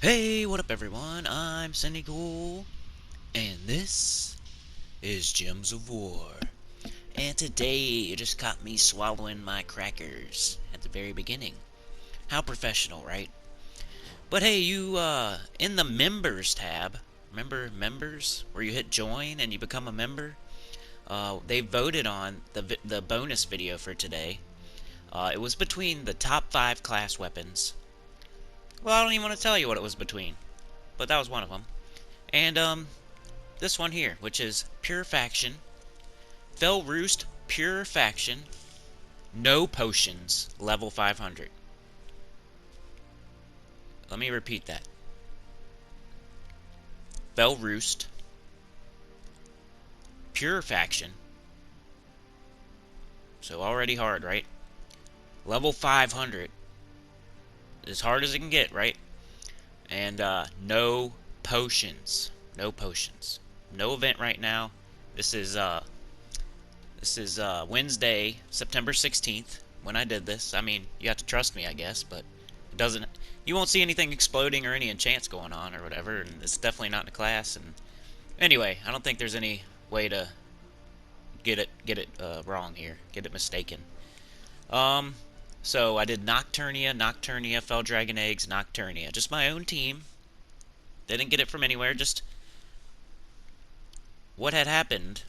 Hey, what up everyone? I'm Cool, and this is Gems of War. And today, you just caught me swallowing my crackers at the very beginning. How professional, right? But hey, in the Members tab, remember Members? Where you hit join and you become a member? They voted on the bonus video for today. It was between the top 5 class weapons. Well, I don't even want to tell you what it was between, but that was one of them. And, this one here, which is Pure Faction, Roost Pure Faction, no potions, level 500. Let me repeat that. Roost Pure Faction. So already hard, right? Level 500. As hard as it can get, right? And no potions. No potions. No event right now. This is Wednesday, September 16th, when I did this. I mean, you have to trust me, I guess, but it doesn't... You won't see anything exploding or any enchants going on or whatever, and it's definitely not in the class. And anyway, I don't think there's any way to get it wrong here, get it mistaken. So I did Nocturnia, Fell Dragon Eggs, Nocturnia. Just my own team. Didn't get it from anywhere, just... What had happened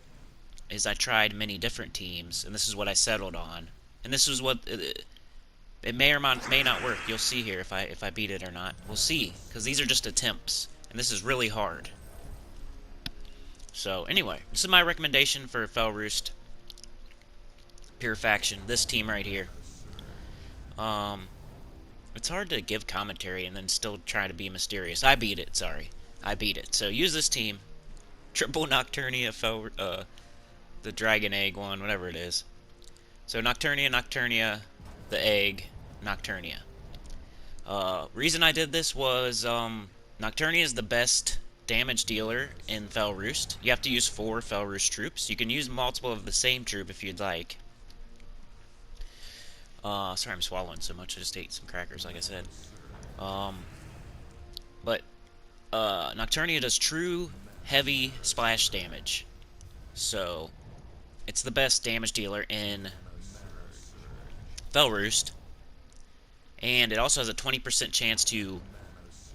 is I tried many different teams, and this is what I settled on. And this is what... It may or may not work. You'll see here if I beat it or not. We'll see, because these are just attempts, and this is really hard. So anyway, this is my recommendation for Roost Pure Faction. This team right here. It's hard to give commentary and then still try to be mysterious. I beat it. Sorry, I beat it. So use this team. Triple Nocturnia, the Dragon Egg one, whatever it is. So Nocturnia, the egg, Nocturnia. Reason I did this was Nocturnia is the best damage dealer in Fel Roost. You have to use 4 Fel Roost troops. You can use multiple of the same troop if you'd like. Sorry I'm swallowing so much. I just ate some crackers, like I said. But Nocturnia does true heavy splash damage. So it's the best damage dealer in Fel Roost. And it also has a 20% chance to,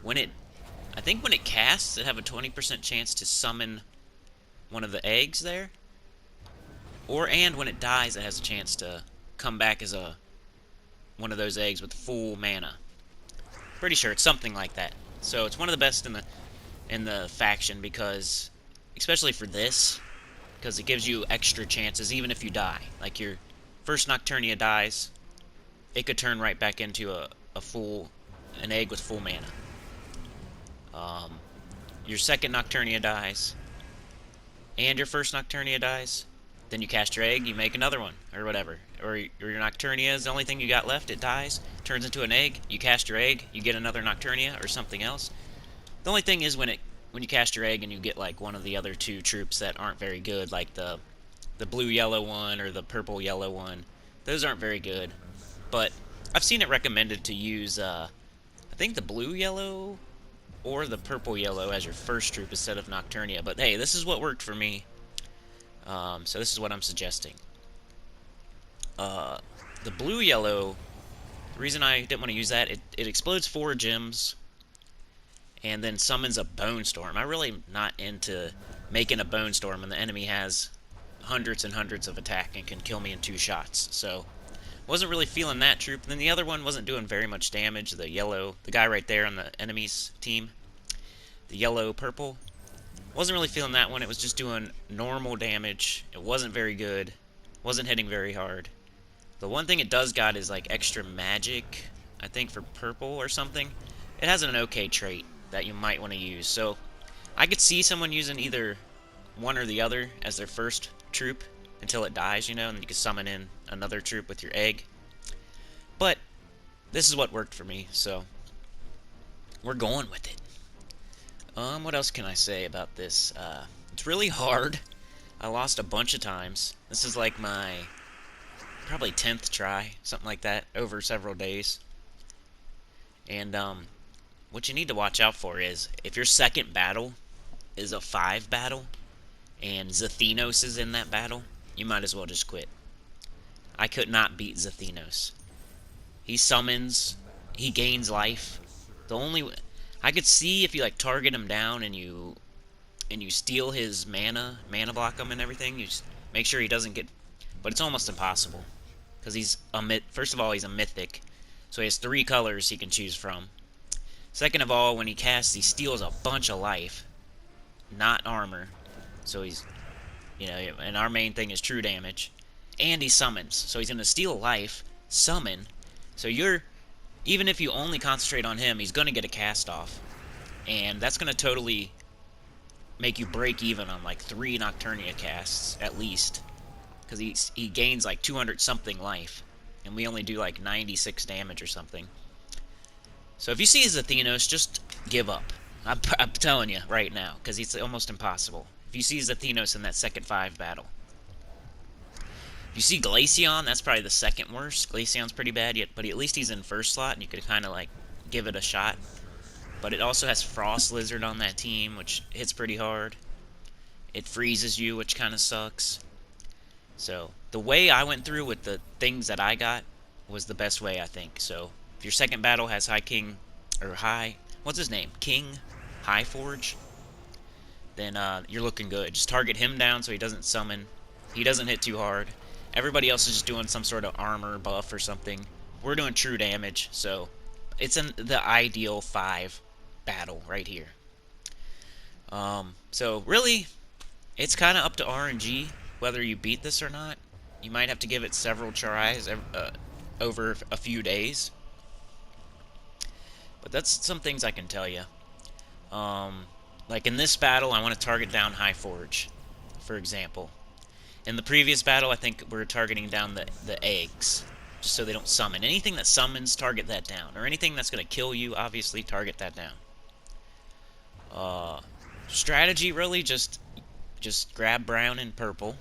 I think when it casts, it have a 20% chance to summon one of the eggs there. And when it dies, it has a chance to come back as one of those eggs with full mana. Pretty sure it's something like that. So it's one of the best in the faction because, especially for this, because it gives you extra chances even if you die. Like your first Nocturnia dies, it could turn right back into an egg with full mana. Your second Nocturnia dies, and your first Nocturnia dies, then you cast your egg, you make another one, or whatever. Or your Nocturnia is the only thing you got left, it dies, turns into an egg, you cast your egg, you get another Nocturnia, or something else. The only thing is when you cast your egg and you get like one of the other 2 troops that aren't very good, like the blue-yellow one or the purple-yellow one, those aren't very good. But I've seen it recommended to use, I think the blue-yellow or the purple-yellow as your first troop instead of Nocturnia. But hey, this is what worked for me. So this is what I'm suggesting. The blue-yellow, the reason I didn't want to use that, it explodes 4 gems and then summons a Bone Storm. I'm really not into making a Bone Storm when the enemy has hundreds and hundreds of attack and can kill me in 2 shots. So wasn't really feeling that troop. And then the other one wasn't doing very much damage. The yellow, the guy right there on the enemy's team, the yellow-purple, wasn't really feeling that one. It was just doing normal damage. It wasn't very good. Wasn't hitting very hard. The one thing it does got is like extra magic, I think for purple or something. It has an okay trait that you might want to use. So I could see someone using either one or the other as their first troop until it dies, you know, and then you can summon in another troop with your egg. But this is what worked for me, so we're going with it. What else can I say about this? It's really hard. I lost a bunch of times. This is like my probably 10th try, something like that, over several days. And what you need to watch out for is if your second battle is a 5 battle and Zathinos is in that battle, you might as well just quit. I could not beat Zathinos. He summons, he gains life. The only I could see if you like target him down and you steal his mana block him and everything. You just make sure he doesn't get, but it's almost impossible because he's a first of all, he's a mythic, so he has 3 colors he can choose from. Second of all, when he casts, he steals a bunch of life, not armor. So he's, and our main thing is true damage, and he summons. So he's gonna steal life, summon. So even if you only concentrate on him, he's gonna get a cast off, and that's gonna totally make you break even on like 3 Nocturnia casts at least, because he gains like 200 something life, and we only do like 96 damage or something. So if you see Zathinos, just give up. I'm telling you right now, because it's almost impossible. If you see Zathinos in that second 5 battle. If you see Glaceon, that's probably the second worst. Glaceon's pretty bad, yet, but at least he's in first slot, and you could kind of like give it a shot. But it also has Frost Lizard on that team, which hits pretty hard. It freezes you, which kind of sucks. So the way I went through with the things that I got was the best way, I think. So if your second battle has what's his name? King Highforge, then you're looking good. Just target him down so he doesn't summon. He doesn't hit too hard. Everybody else is just doing some sort of armor buff or something. We're doing true damage, so it's in the ideal 5 battle right here. So really, it's kind of up to RNG whether you beat this or not. You might have to give it several tries over a few days. But that's some things I can tell you. Like in this battle, I want to target down Highforge, for example. In the previous battle, I think we're targeting down the eggs, just so they don't summon. Anything that summons, target that down. Or anything that's going to kill you, obviously, target that down. Strategy, really, just grab brown and purple.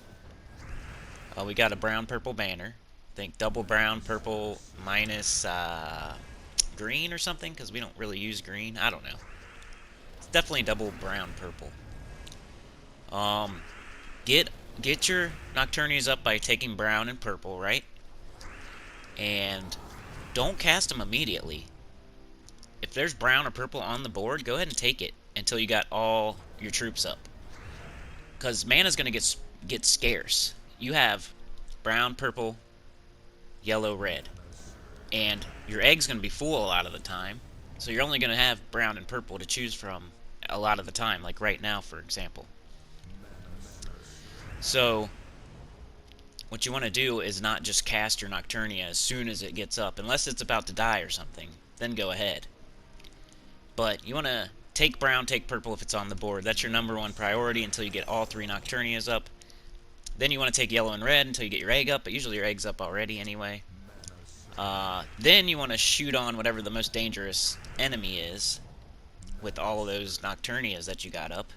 We got a brown-purple banner. I think double brown, purple, minus green or something, because we don't really use green. I don't know. It's definitely double brown, purple. Get your Nocturnias up by taking brown and purple, right? And don't cast them immediately. If there's brown or purple on the board, go ahead and take it until you got all your troops up. Because mana's going to get scarce. You have brown, purple, yellow, red. And your egg's going to be full a lot of the time. So you're only going to have brown and purple to choose from a lot of the time, like right now, for example. So what you want to do is not just cast your Nocturnia as soon as it gets up, unless it's about to die or something. Then go ahead. But you want to take brown, take purple if it's on the board. That's your #1 priority until you get all 3 Nocturnias up. Then you want to take yellow and red until you get your egg up, but usually your egg's up already anyway. Then you want to shoot on whatever the most dangerous enemy is with all of those Nocturnias that you got up.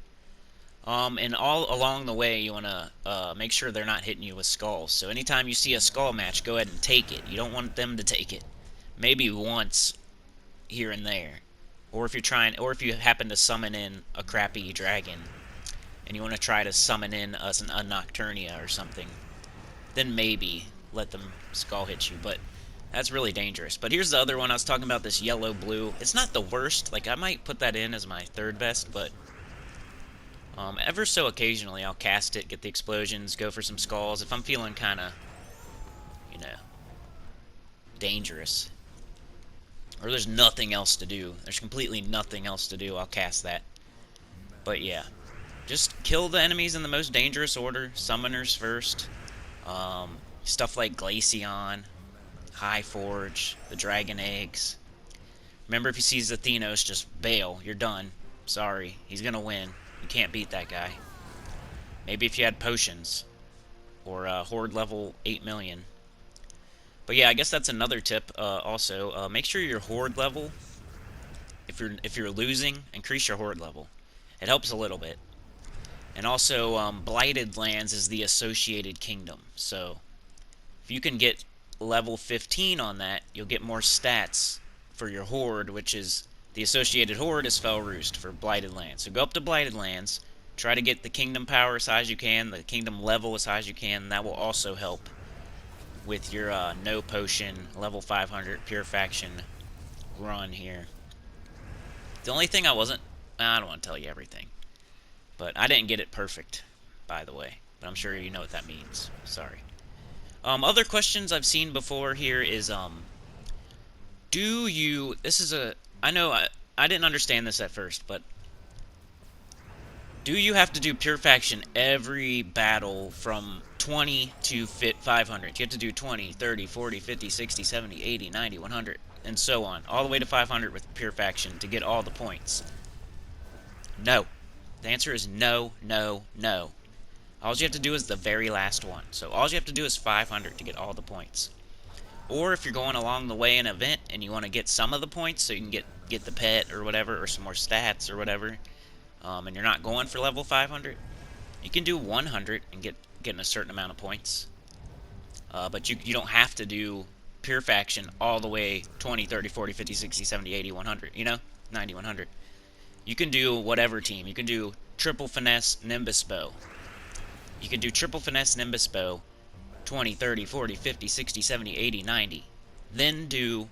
And all along the way, you want to make sure they're not hitting you with skulls. So anytime you see a skull match, go ahead and take it. You don't want them to take it. Maybe once here and there. Or if you happen to summon in a crappy dragon, and you want to try to summon in a Nocturnia or something, then maybe let them skull hit you. But that's really dangerous. But here's the other one I was talking about, this yellow-blue. It's not the worst. Like, I might put that in as my 3rd best, but ever so occasionally I'll cast it, get the explosions, go for some skulls. If I'm feeling kind of, dangerous, or there's nothing else to do, there's completely nothing else to do, I'll cast that. But yeah, just kill the enemies in the most dangerous order. Summoners first. Stuff like Glaceon, Highforge, the dragon eggs. Remember, if you see Zathinos, just bail. You're done. Sorry, he's gonna win. You can't beat that guy. Maybe if you had potions, or horde level 8 million. But yeah, I guess that's another tip. Also, make sure your horde level, if you're losing, increase your horde level. It helps a little bit. And also, Blighted Lands is the associated kingdom. So if you can get level 15 on that, you'll get more stats for your horde, which is The associated horde is Fell Roost for Blighted Lands. So go up to Blighted Lands, try to get the kingdom power as high as you can, the kingdom level as high as you can, and that will also help with your no potion level 500 pure faction run here. The only thing I don't want to tell you everything, but I didn't get it perfect, by the way, but I'm sure you know what that means. Sorry. Other questions I've seen before here is I know I didn't understand this at first, but do you have to do pure faction every battle from 20 to 500? You have to do 20, 30, 40, 50, 60, 70, 80, 90, 100, and so on, all the way to 500 with pure faction to get all the points. No. The answer is no, no, no. All you have to do is the very last one. So all you have to do is 500 to get all the points. Or if you're going along the way in an event and you want to get some of the points so you can get the pet or whatever, or some more stats or whatever, and you're not going for level 500, you can do 100 and getting a certain amount of points. But you don't have to do pure faction all the way 20, 30, 40, 50, 60, 70, 80, 100, 90, 100. You can do whatever team. You can do triple finesse Nimbus bow. You can do triple finesse Nimbus bow 20, 30, 40, 50, 60, 70, 80, 90. Then do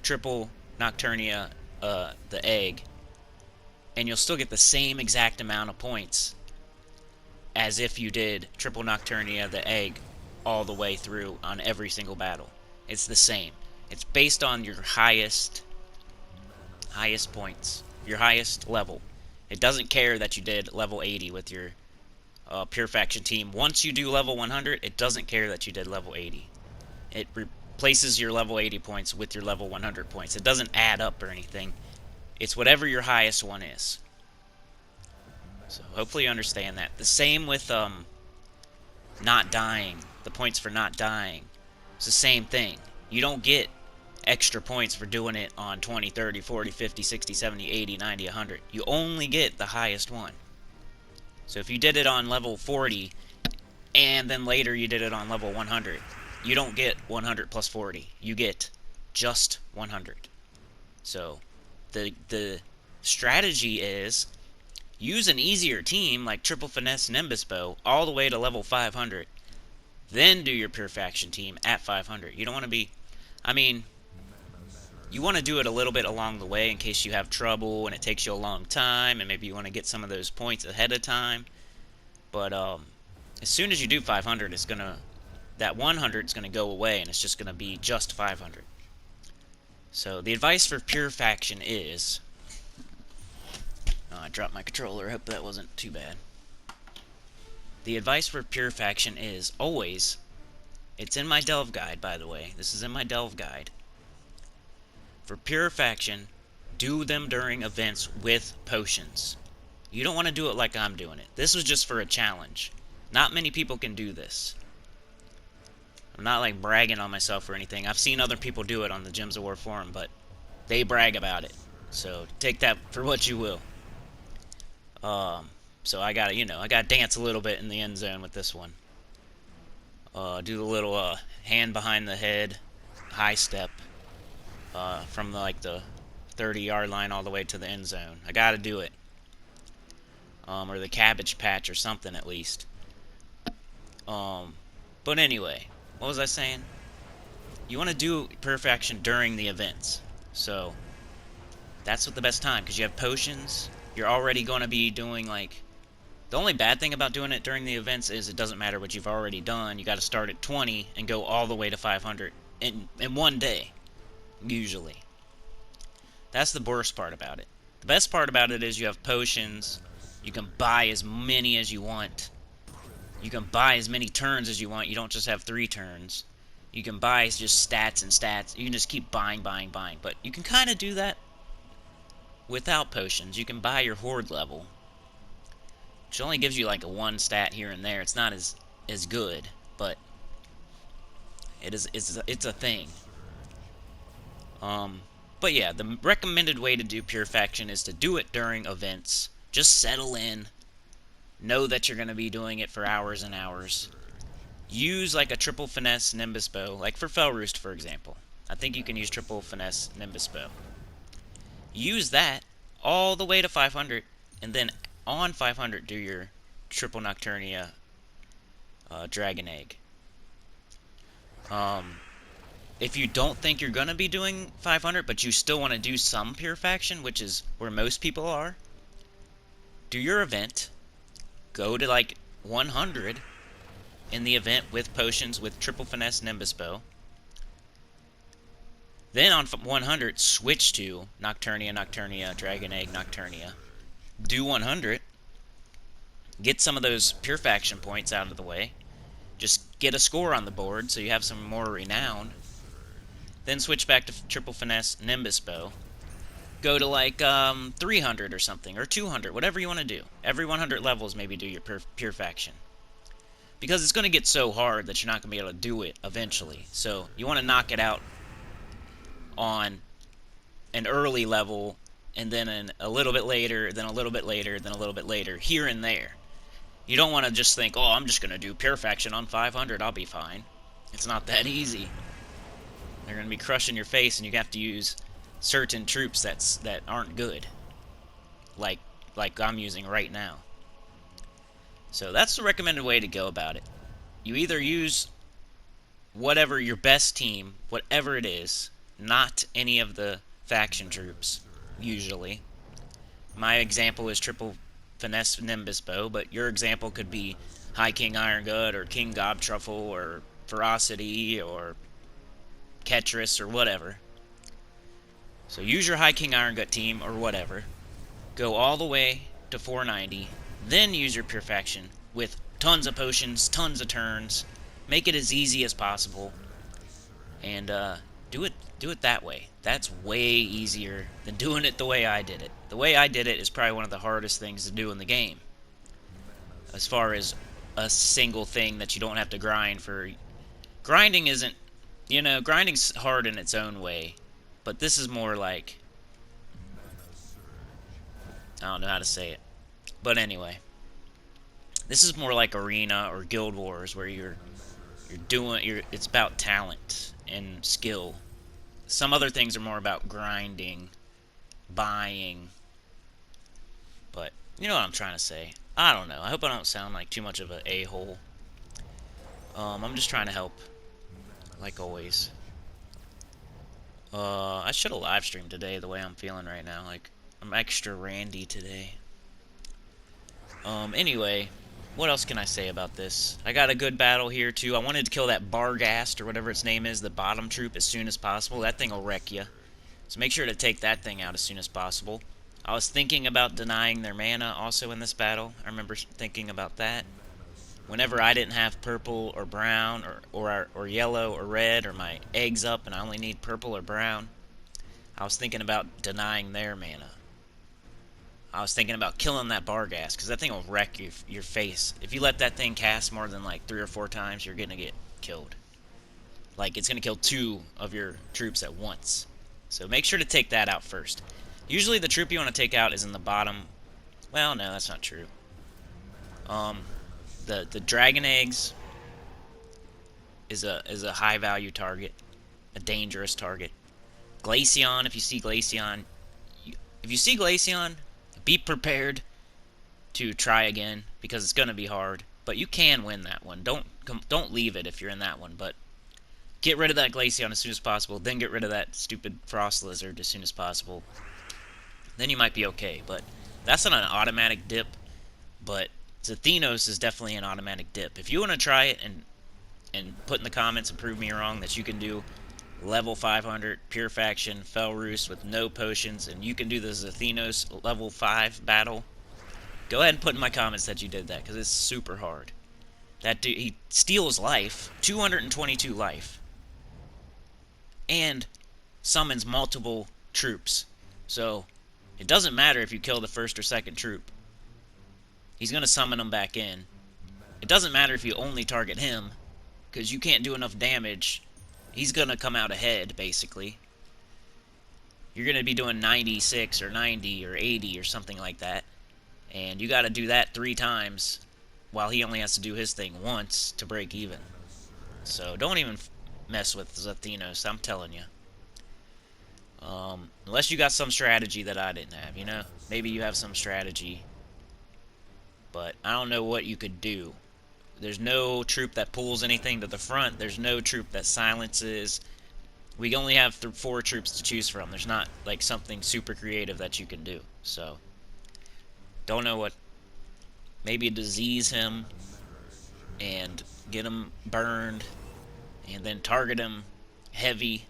triple Nocturnia, the egg, and you'll still get the same exact amount of points as if you did triple Nocturnia, the egg, all the way through on every single battle. It's the same. It's based on your highest points, your highest level. It doesn't care that you did level 80 with your pure faction team. Once you do level 100, it doesn't care that you did level 80. It replaces your level 80 points with your level 100 points. It doesn't add up or anything. It's whatever your highest one is. So hopefully you understand that. The same with not dying. The points for not dying. It's the same thing. You don't get extra points for doing it on 20, 30, 40, 50, 60, 70, 80, 90, 100. You only get the highest one. So if you did it on level 40, and then later you did it on level 100, you don't get 100 plus 40. You get just 100. So the strategy is use an easier team like triple finesse Nimbus bow all the way to level 500. Then do your pure faction team at 500. You don't want to be, you want to do it a little bit along the way in case you have trouble and it takes you a long time and maybe you want to get some of those points ahead of time. But as soon as you do 500, that 100 is going to go away and it's just going to be just 500. So the advice for pure faction is, I dropped my controller. I hope that wasn't too bad. The advice for pure faction is always, it's in my delve guide, by the way. This is in my delve guide. For pure faction, do them during events with potions. You don't want to do it like I'm doing it. This was just for a challenge. Not many people can do this. I'm not like bragging on myself or anything. I've seen other people do it on the Gems of War forum, but they brag about it. So take that for what you will. So I gotta dance a little bit in the end zone with this one. Do the little hand behind the head, high step, from the 30-yard line all the way to the end zone. I gotta do it. Or the cabbage patch or something at least. But anyway, what was I saying? You want to do pure faction during the events. So that's what the best time, because you have potions. You're already going to be doing the only bad thing about doing it during the events is it doesn't matter what you've already done. You got to start at 20 and go all the way to 500 in one day, usually. That's the worst part about it. The best part about it is you have potions. You can buy as many as you want. You can buy as many turns as you want. You don't just have 3 turns. You can buy just stats and stats. You can just keep buying. But you can kind of do that without potions. You can buy your horde level, which only gives you a 1 stat here and there. It's not as good, but it's a thing. But yeah, the recommended way to do pure faction is to do it during events. Just settle in. Know that you're going to be doing it for hours and hours. Use a triple finesse Nimbus bow, like for Fell Roost, for example. I think you can use triple finesse Nimbus bow. use that all the way to 500, and then on 500 do your triple Nocturnia Dragon Egg. If you don't think you're going to be doing 500, but you still want to do some Pure Faction, which is where most people are, do your event, go to like 100 in the event with potions with triple finesse Nimbus Bow. Then on 100, switch to Nocturnia, Nocturnia, Dragon Egg, Nocturnia. Do 100. Get some of those Pure Faction points out of the way. Just get a score on the board so you have some more renown. Then switch back to triple finesse Nimbus Bow. Go to like 300 or something, or 200, whatever you want to do. Every 100 levels, maybe do your Pure Faction. Because it's going to get so hard that you're not going to be able to do it eventually. So you want to knock it out on an early level, and then a little bit later, then a little bit later, then a little bit later, here and there. You don't want to just think, oh, I'm just going to do Pure Faction on 500, I'll be fine. It's not that easy. They're going to be crushing your face, and you have to use certain troops that aren't good. Like I'm using right now. So that's the recommended way to go about it. You either use whatever your best team, whatever it is, not any of the faction troops, usually. My example is triple finesse Nimbus Bow, but your example could be High King Iron Gut, or King Gobtruffle, or Ferocity, or Ketris, or whatever. So use your High King Iron Gut team, or whatever. Go all the way to 490, then use your Pure Faction with tons of potions, tons of turns. Make it as easy as possible, and do it that way. That's way easier than doing it the way I did it. The way I did it is probably one of the hardest things to do in the game, as far as a single thing that you don't have to grind for. Grinding isn't, grinding's hard in its own way, but this is more like, I don't know how to say it, but anyway, this is more like Arena or Guild Wars, where it's about talent and skill. Some other things are more about grinding, buying, but you know what I'm trying to say. I don't know. I hope I don't sound like too much of an a-hole. I'm just trying to help, like always. I should have live streamed today the way I'm feeling right now. Like, I'm extra randy today. Anyway, what else can I say about this? I got a good battle here, too. I wanted to kill that Barghast, or whatever its name is, the bottom troop, as soon as possible. That thing will wreck you. So make sure to take that thing out as soon as possible. I was thinking about denying their mana also in this battle. I remember thinking about that. Whenever I didn't have purple or brown or yellow or red, or my eggs up and I only need purple or brown, I was thinking about denying their mana. I was thinking about killing that Barghast, because that thing will wreck your face. If you let that thing cast more than like 3 or 4 times, you're going to get killed. Like, it's going to kill 2 of your troops at once. So make sure to take that out first. Usually the troop you want to take out is in the bottom. Well, no, that's not true. The Dragon Eggs is a high value target, a dangerous target. Glaceon, if you see Glaceon, be prepared to try again, because it's gonna be hard. But you can win that one. Don't leave it if you're in that one. But get rid of that Glaceon as soon as possible. Then get rid of that stupid Frost Lizard as soon as possible. Then you might be okay. But that's not an automatic dip. But Zathenos is definitely an automatic dip. If you want to try it and put in the comments and prove me wrong that you can do level 500 Pure Faction Fel Roost with no potions, and you can do the Zathenos level 5 battle, go ahead and put in my comments that you did that, because it's super hard. That dude, he steals life, 222 life, and summons multiple troops. So it doesn't matter if you kill the first or second troop. He's going to summon them back in. It doesn't matter if you only target him, because you can't do enough damage. He's going to come out ahead, basically. You're going to be doing 96 or 90 or 80 or something like that. And you got to do that 3 times, while he only has to do his thing once to break even. So don't even mess with Zathenos, I'm telling you. Unless you got some strategy that I didn't have, you know? Maybe you have some strategy, but I don't know what you could do. There's no troop that pulls anything to the front. There's no troop that silences. We only have 4 troops to choose from. There's not, like, something super creative that you can do. So, don't know what... Maybe disease him and get him burned and then target him heavy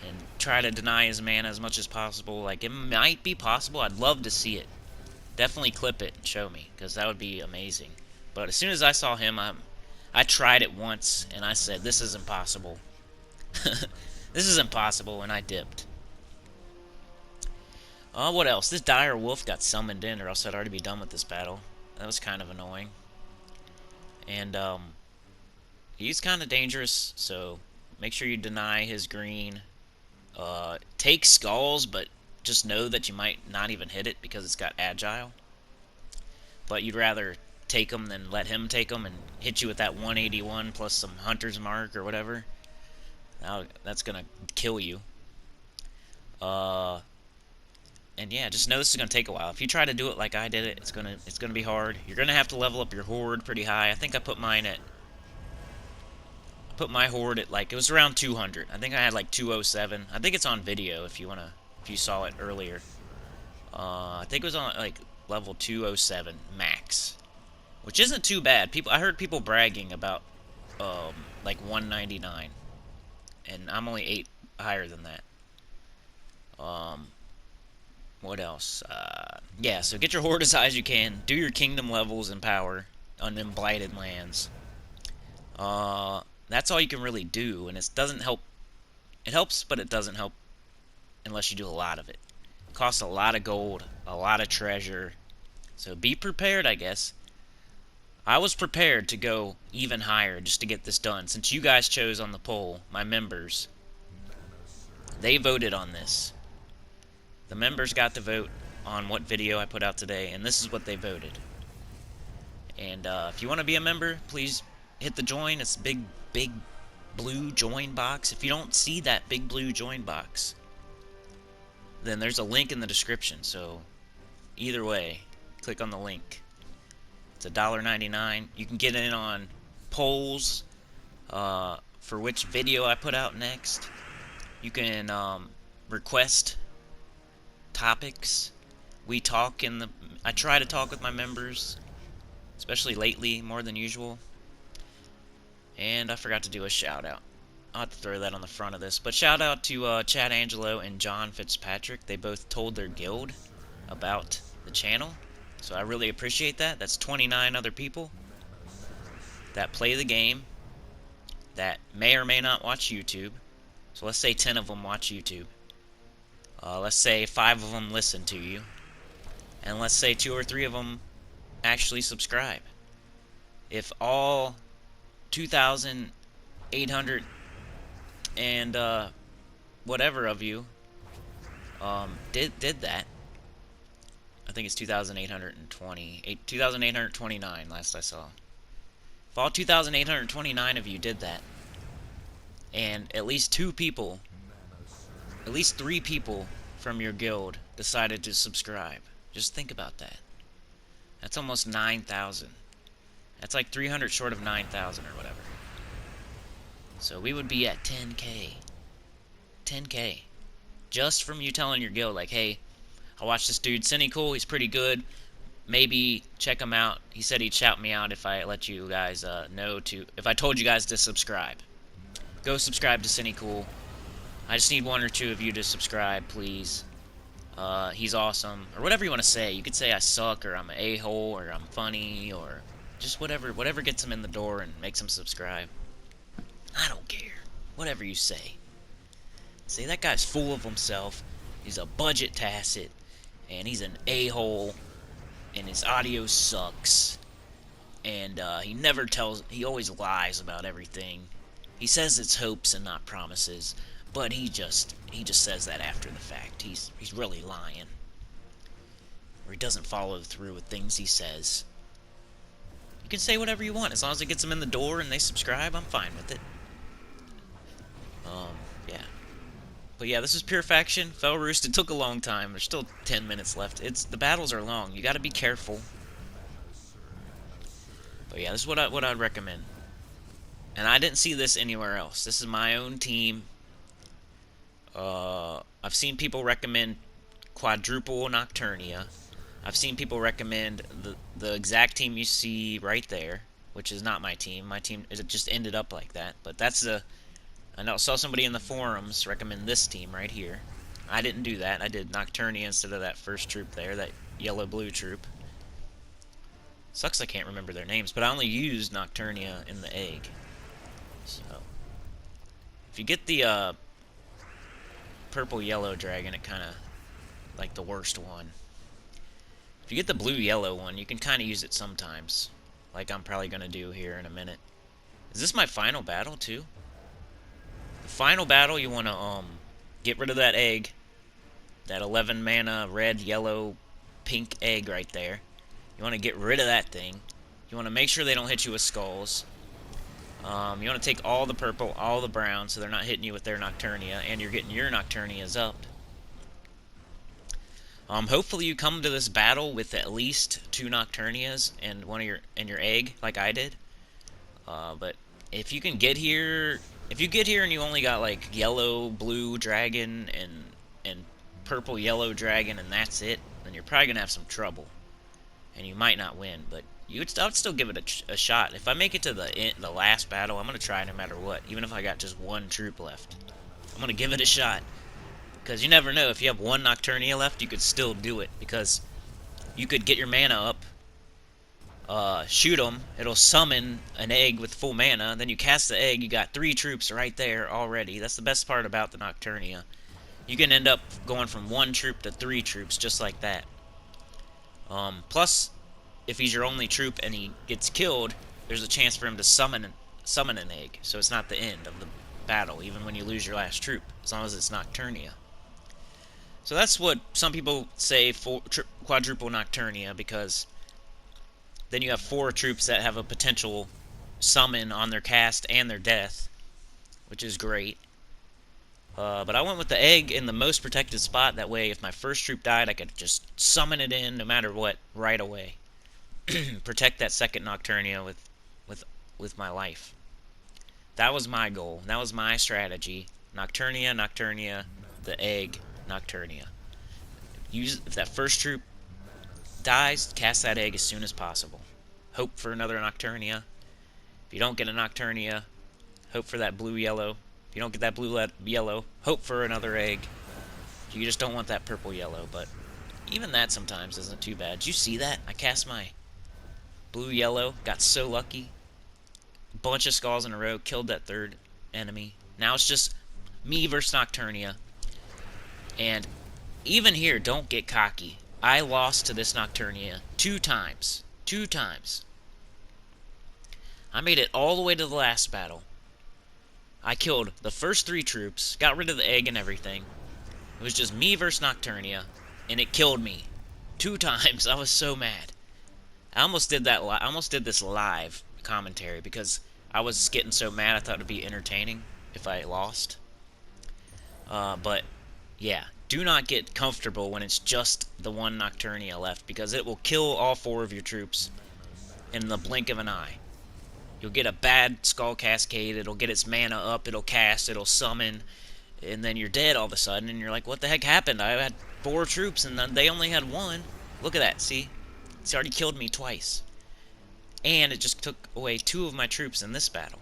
and try to deny his mana as much as possible. Like, it might be possible. I'd love to see it. Definitely clip it and show me, because that would be amazing. But as soon as I saw him, I tried it once, and I said, this is impossible. This is impossible, and I dipped. What else? This dire wolf got summoned in, or else I'd already be done with this battle. That was kind of annoying. And, he's kind of dangerous, so make sure you deny his green. Take skulls, but just know that you might not even hit it because it's got agile. But you'd rather take them than let him take them and hit you with that 181 plus some hunter's mark or whatever. Now that's gonna kill you. And yeah, just know this is gonna take a while. If you try to do it like I did it, it's gonna be hard. You're gonna have to level up your horde pretty high. I think I put mine at... my horde at, like, it was around 200. I think I had like 207. I think it's on video if you saw it earlier. I think it was on like level 207 max, which isn't too bad. I heard people bragging about like 199, and I'm only 8 higher than that. What else? Yeah, so get your horde as high as you can. Do your kingdom levels in power on them blighted lands. That's all you can really do, and it doesn't help. It helps, but it doesn't help unless you do a lot of it. It costs a lot of gold, a lot of treasure, so be prepared, I guess. I was prepared to go even higher just to get this done, since you guys chose on the poll, my members. They voted on this. The members got to vote on what video I put out today, and this is what they voted. And if you want to be a member, please hit the join. It's big blue join box. If you don't see that big blue join box, then there's a link in the description. So either way, click on the link. It's $1.99. You can get in on polls for which video I put out next. You can request topics. I try to talk with my members, especially lately, more than usual. And I forgot to do a shout out. I'll have to throw that on the front of this. But shout out to Chad Angelo and John Fitzpatrick. They both told their guild about the channel, so I really appreciate that. That's 29 other people that play the game that may or may not watch YouTube. So let's say 10 of them watch YouTube. Let's say 5 of them listen to you. And let's say 2 or 3 of them actually subscribe. If all 2,800 and whatever of you did that, I think it's 2,820, 2,829 last I saw. If all 2,829 of you did that, and at least 2 people, at least 3 people from your guild decided to subscribe, just think about that. That's almost 9,000. That's like 300 short of 9,000 or whatever. So we would be at 10K. 10K. Just from you telling your guild, like, hey, I watched this dude, Cynical, he's pretty good. Maybe check him out. He said he'd shout me out if I let you guys if I told you guys to subscribe. Go subscribe to Cynical. I just need 1 or 2 of you to subscribe, please. He's awesome. Or whatever you want to say. You could say I suck, or I'm an a-hole, or I'm funny, or just whatever gets him in the door and makes him subscribe. I don't care. Whatever you say. See, that guy's full of himself. He's a budget tacet, and he's an a-hole, and his audio sucks. And he always lies about everything. He says it's hopes and not promises, but he just says that after the fact. He's really lying. Or he doesn't follow through with things he says. You can say whatever you want. As long as it gets them in the door and they subscribe, I'm fine with it. Yeah. But yeah, this is Pure Faction. Fell Roost. It took a long time. There's still 10 minutes left. The battles are long. You got to be careful. But yeah, this is what I'd recommend. And I didn't see this anywhere else. This is my own team. I've seen people recommend quadruple Nocturnia. I've seen people recommend the exact team you see right there, which is not my team. My team, it just ended up like that. But that's the... I saw somebody in the forums recommend this team right here. I didn't do that. I did Nocturnia instead of that first troop there, that yellow-blue troop. Sucks I can't remember their names, but I only used Nocturnia in the egg. So, if you get the purple-yellow dragon, it kind of, like the worst one. If you get the blue-yellow one, you can kind of use it sometimes, like I'm probably going to do here in a minute. Is this my final battle, too? The final battle, you want to get rid of that egg, that 11 mana red, yellow, pink egg right there. You want to get rid of that thing. You want to make sure they don't hit you with skulls. You want to take all the purple, all the brown, so they're not hitting you with their Nocturnia, and you're getting your Nocturnias up. Hopefully you come to this battle with at least 2 Nocturnias and your egg, like I did. But if you can get here, if you get here and you only got like yellow, blue dragon and purple, yellow dragon, and that's it, then you're probably gonna have some trouble, and you might not win. But I would still give it a shot. If I make it to the last battle, I'm gonna try no matter what, even if I got just 1 troop left. I'm gonna give it a shot, because you never know. If you have 1 Nocturnia left, you could still do it, because you could get your mana up, shoot them, it'll summon an egg with full mana, then you cast the egg, you got 3 troops right there already. That's the best part about the Nocturnia. You can end up going from 1 troop to 3 troops just like that. Plus, if he's your only troop and he gets killed, there's a chance for him to summon an egg, so it's not the end of the battle, even when you lose your last troop, as long as it's Nocturnia. So that's what some people say for quadruple Nocturnia, because then you have 4 troops that have a potential summon on their cast and their death, which is great. But I went with the egg in the most protected spot. That way, if my first troop died, I could just summon it in no matter what right away. Protect that second Nocturnia with my life. That was my goal. That was my strategy. Nocturnia, the egg, Nocturnia. If that first troop dies, cast that egg as soon as possible. Hope for another Nocturnia. If you don't get a Nocturnia, hope for that blue-yellow. If you don't get that blue-yellow, hope for another egg. You just don't want that purple-yellow, but even that sometimes isn't too bad. Did you see that? I cast my blue-yellow, got so lucky. Bunch of skulls in a row, killed that 3rd enemy. Now it's just me versus Nocturnia. And even here, don't get cocky. I lost to this Nocturnia 2 times. 2 times. I made it all the way to the last battle. I killed the first 3 troops, got rid of the egg and everything. It was just me versus Nocturnia, and it killed me 2 times. I was so mad. I almost did this live commentary because I was getting so mad I thought it would be entertaining if I lost. But yeah, do not get comfortable when it's just the 1 Nocturnia left, because it will kill all 4 of your troops in the blink of an eye. You'll get a bad Skull Cascade, it'll get its mana up, it'll cast, it'll summon, and then you're dead all of a sudden, and you're like, what the heck happened? I had 4 troops, and they only had 1. Look at that, see? It's already killed me twice. And it just took away 2 of my troops in this battle.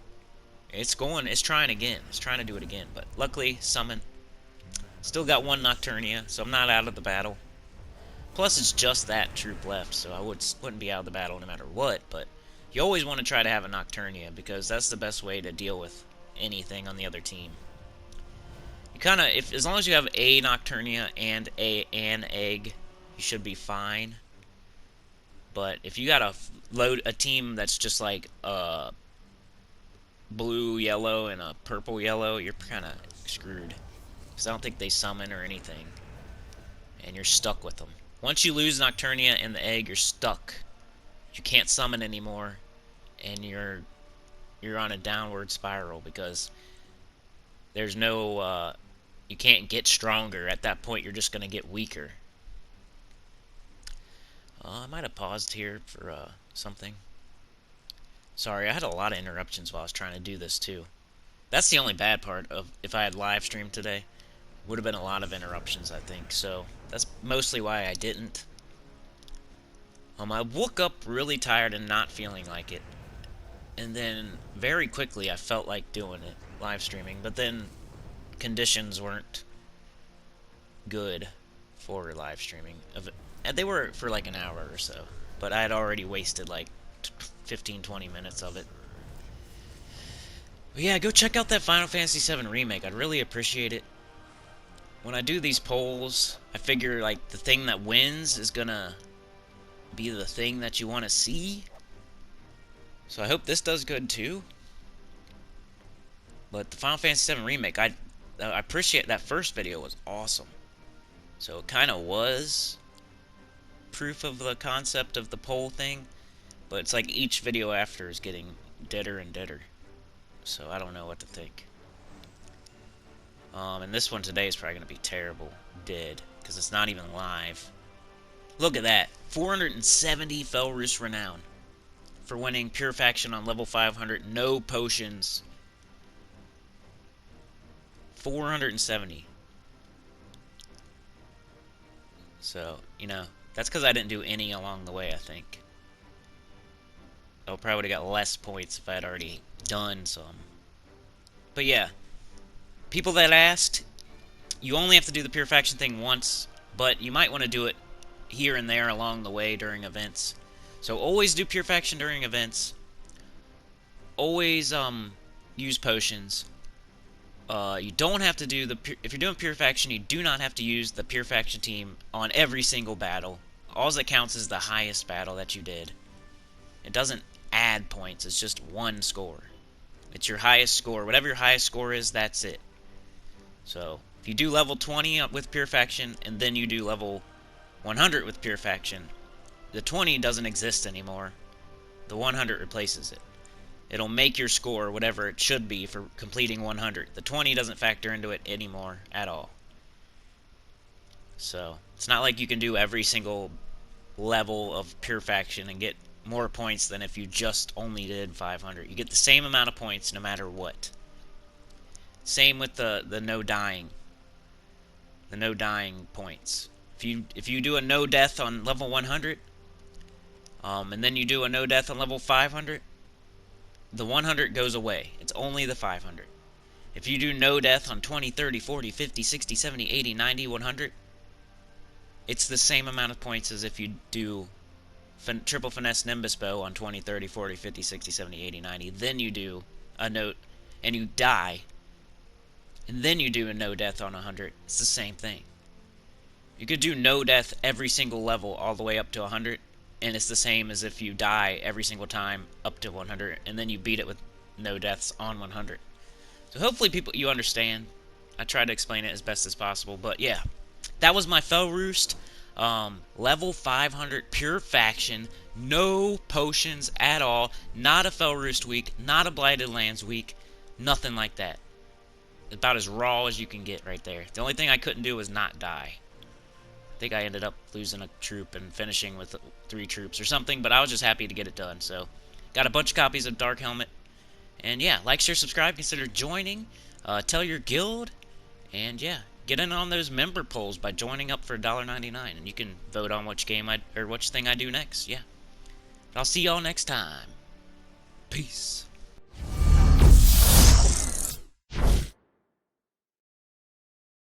It's trying again. It's trying to do it again, but luckily, summon. Still got 1 Nocturnia, so I'm not out of the battle. Plus, it's just that troop left, so I wouldn't be out of the battle no matter what, but you always want to try to have a Nocturnia, because that's the best way to deal with anything on the other team. You as long as you have a Nocturnia and an egg, you should be fine. But if you got a team that's just like blue, yellow, and a purple, yellow, you're kind of screwed. Because I don't think they summon or anything. And you're stuck with them. Once you lose Nocturnia and the egg, you're stuck. You can't summon anymore. And you're on a downward spiral, because there's no... You can't get stronger. At that point, you're just going to get weaker. I might have paused here for something. Sorry, I had a lot of interruptions while I was trying to do this too. That's the only bad part of if I had live streamed today. Would have been a lot of interruptions, I think. So that's mostly why I didn't. I woke up really tired and not feeling like it. And then very quickly I felt like doing it, live streaming. But then conditions weren't good for live streaming. They were for like an hour or so. But I had already wasted like 15-20 minutes of it. But yeah, go check out that Final Fantasy VII Remake. I'd really appreciate it. When I do these polls, I figure like the thing that wins is gonna be the thing that you want to see. So I hope this does good too. But the Final Fantasy VII Remake, I appreciate that first video was awesome. So it kind of was proof of the concept of the poll thing. But it's like each video after is getting deader and deader. So I don't know what to think. And this one today is probably going to be terrible. Dead. Because it's not even live. Look at that. 470 Fel Roost Renown. For winning Pure Faction on level 500. No potions. 470. So, you know, that's because I didn't do any along the way, I think. I probably would have got less points if I had already done some. But yeah. People that asked, you only have to do the Pure Faction thing once, but you might want to do it here and there along the way during events. So always do Pure Faction during events. Always use potions. You don't have to do if you're doing Pure Faction, you do not have to use the Pure Faction team on every single battle. All that counts is the highest battle that you did. It doesn't add points, it's just one score. It's your highest score. Whatever your highest score is, that's it. So, if you do level 20 with Pure Faction, and then you do level 100 with Pure Faction, the 20 doesn't exist anymore. The 100 replaces it. It'll make your score whatever it should be for completing 100. The 20 doesn't factor into it anymore at all. So, it's not like you can do every single level of Pure Faction and get more points than if you just only did 500. You get the same amount of points no matter what. Same with the no dying. The no dying points. If you do a no death on level 100, and then you do a no death on level 500, the 100 goes away. It's only the 500. If you do no death on 20, 30, 40, 50, 60, 70, 80, 90, 100, it's the same amount of points as if you do triple finesse Nimbus Bow on 20, 30, 40, 50, 60, 70, 80, 90. Then you do a note, and you die. And then you do a no death on 100. It's the same thing. You could do no death every single level all the way up to 100, and it's the same as if you die every single time up to 100, and then you beat it with no deaths on 100. So hopefully you understand. I tried to explain it as best as possible, but yeah. That was my Fel Roost. Level 500 Pure Faction. No potions at all. Not a Fel Roost week. Not a Blighted Lands week. Nothing like that. About as raw as you can get right there. The only thing I couldn't do was not die. I think I ended up losing a troop and finishing with 3 troops or something, but I was just happy to get it done. So, got a bunch of copies of Dark Helmet. And yeah, like, share, subscribe, consider joining. Tell your guild. And yeah, get in on those member polls by joining up for $1.99, and you can vote on which game which thing I do next. Yeah. But I'll see y'all next time. Peace.